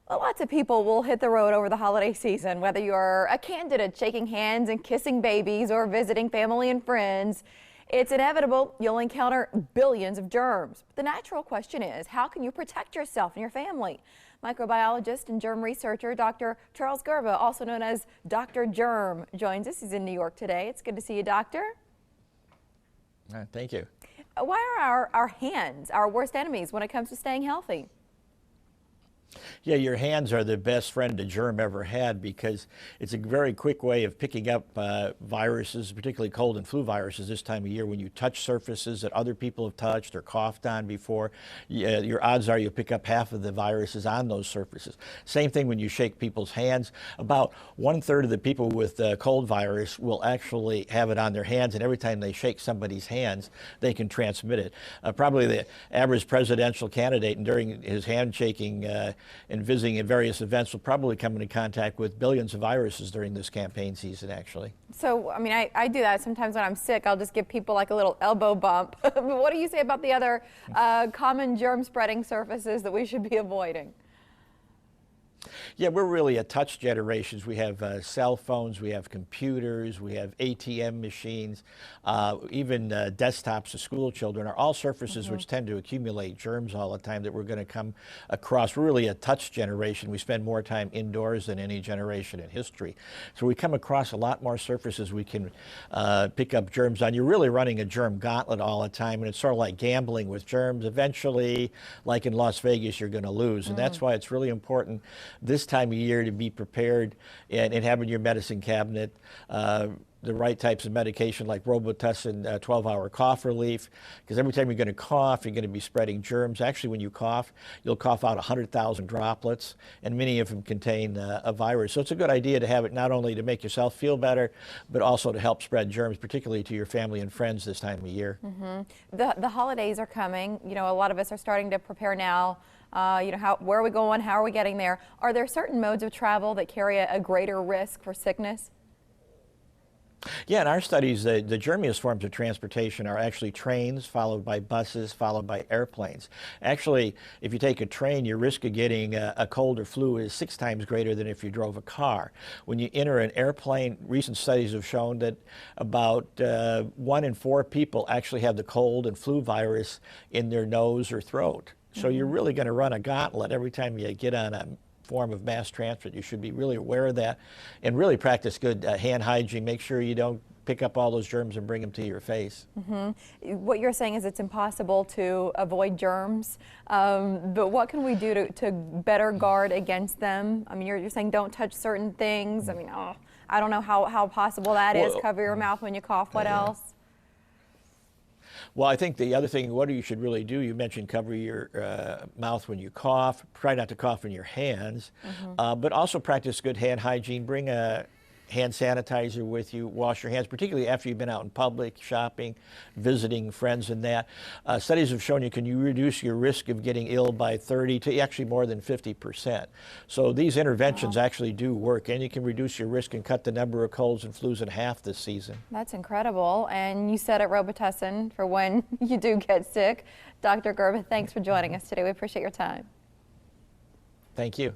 Well, lots of people will hit the road over the holiday season, whether you're a candidate shaking hands and kissing babies or visiting family and friends. It's inevitable you'll encounter billions of germs. But the natural question is, how can you protect yourself and your family? Microbiologist and germ researcher Dr. Charles Gerba, also known as Dr. Germ, joins us. He's in New York today. It's good to see you, Doctor. Thank you. Why are our hands our worst enemies when it comes to staying healthy? Yeah, your hands are the best friend a germ ever had because it's a very quick way of picking up viruses, particularly cold and flu viruses this time of year. When you touch surfaces that other people have touched or coughed on before, your odds are you'll pick up half of the viruses on those surfaces. Same thing when you shake people's hands. About 1/3 of the people with cold virus will actually have it on their hands, and every time they shake somebody's hands, they can transmit it. Probably the average presidential candidate, and during his handshaking and visiting at various events, will probably come into contact with billions of viruses during this campaign season, actually. So, I mean, I do that sometimes when I'm sick. I'll just give people like a little elbow bump. What do you say about the other common germ-spreading surfaces that we should be avoiding? Yeah, we're really a touch generation. We have cell phones, we have computers, we have ATM machines, even desktops of school children are all surfaces which tend to accumulate germs all the time that we're going to come across. We're really a touch generation. We spend more time indoors than any generation in history. So we come across a lot more surfaces we can pick up germs on. You're really running a germ gauntlet all the time, and it's sort of like gambling with germs. Eventually, like in Las Vegas, you're going to lose, and that's why it's really important this time of year to be prepared and have in your medicine cabinet the right types of medication like Robitussin 12-hour cough relief, because every time you're going to cough, you're going to be spreading germs. Actually, when you cough, you'll cough out 100,000 droplets, and many of them contain a virus. So it's a good idea to have it not only to make yourself feel better, but also to help spread germs, particularly to your family and friends this time of year. The holidays are coming. You know, a lot of us are starting to prepare now. You know, where are we going? How are we getting there? Are there certain modes of travel that carry a greater risk for sickness? Yeah, in our studies, the germiest forms of transportation are actually trains, followed by buses, followed by airplanes. Actually, if you take a train, your risk of getting a cold or flu is 6 times greater than if you drove a car. When you enter an airplane, recent studies have shown that about 1 in 4 people actually have the cold and flu virus in their nose or throat. So you're really going to run a gauntlet every time you get on a form of mass transit. You should be really aware of that and really practice good hand hygiene. Make sure you don't pick up all those germs and bring them to your face. What you're saying is it's impossible to avoid germs, but what can we do to better guard against them? I mean, you're saying don't touch certain things. I mean, I don't know how possible that is. Cover your mouth when you cough. What else? Well, I think the other thing, what you should really do, you mentioned cover your mouth when you cough. Try not to cough in your hands, but also practice good hand hygiene. Bring a hand sanitizer with you. Wash your hands, particularly after you've been out in public, shopping, visiting friends and that. Studies have shown you can reduce your risk of getting ill by 30 to actually more than 50%. So these interventions actually do work, and you can reduce your risk and cut the number of colds and flus in half this season. That's incredible. And you said it, Robitussin, for when you do get sick. Dr. Gerba, thanks for joining us today. We appreciate your time. Thank you.